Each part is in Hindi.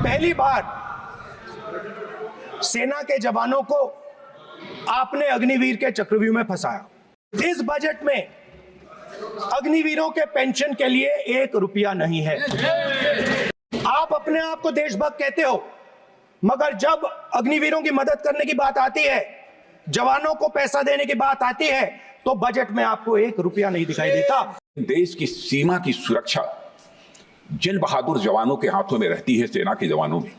पहली बार सेना के जवानों को आपने अग्निवीर के चक्रव्यूह में फंसाया। इस बजट में अग्निवीरों के पेंशन के लिए 1 रुपया नहीं है। आप अपने आप को देशभक्त कहते हो, मगर जब अग्निवीरों की मदद करने की बात आती है, जवानों को पैसा देने की बात आती है, तो बजट में आपको 1 रुपया नहीं दिखाई देता। देश की सीमा की सुरक्षा जिन बहादुर जवानों के हाथों में रहती है, सेना के जवानों में,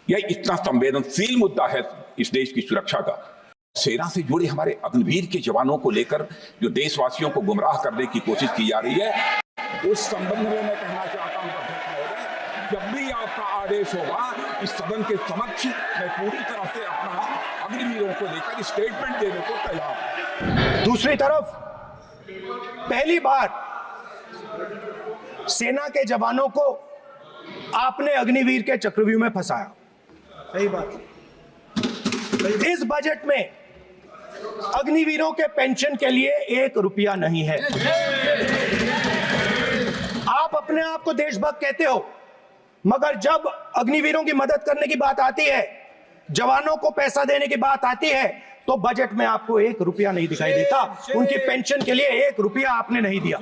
यह इतना संवेदनशील मुद्दा है इस देश की सुरक्षा का। सेना से जुड़े हमारे अग्निवीर के जवानों को लेकर जो देशवासियों को गुमराह करने की कोशिश की जा रही है, उस संबंध में मैं कहना चाहता हूं अध्यक्ष महोदय, जब भी आपका आदेश होगा इस सदन के समक्ष मैं पूरी तरह से अपना अग्निवीरों को लेकर स्टेटमेंट देने को तैयार। दूसरी तरफ पहली बार सेना के जवानों को आपने अग्निवीर के चक्रव्यूह में फंसाया। सही बात। इस बजट में अग्निवीरों के पेंशन के लिए 1 रुपया नहीं है। आप अपने आप को देशभक्त कहते हो, मगर जब अग्निवीरों की मदद करने की बात आती है, जवानों को पैसा देने की बात आती है, तो बजट में आपको 1 रुपया नहीं दिखाई देता। उनकी पेंशन के लिए 1 रुपया आपने नहीं दिया,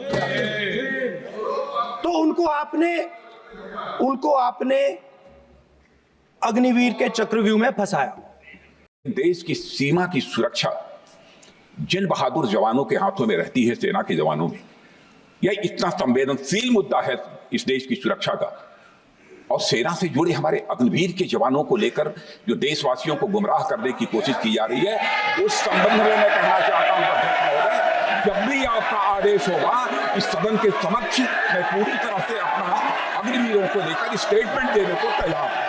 तो उनको आपने अग्निवीर के चक्रव्यूह में फंसाया। देश की सीमा की सुरक्षा जिन बहादुर जवानों के हाथों में रहती है, सेना के जवानों में, यह इतना संवेदनशील मुद्दा है इस देश की सुरक्षा का। और सेना से जुड़े हमारे अग्निवीर के जवानों को लेकर जो देशवासियों को गुमराह करने की कोशिश की जा रही है, उस संबंध में मैं कहना चाहता हूं अध्यक्ष महोदय, जब भी आपका आदेश होगा इस सदन के समक्ष मैं पूरी तरह से अपना अग्निवीरों को लेकर स्टेटमेंट देने को तैयार।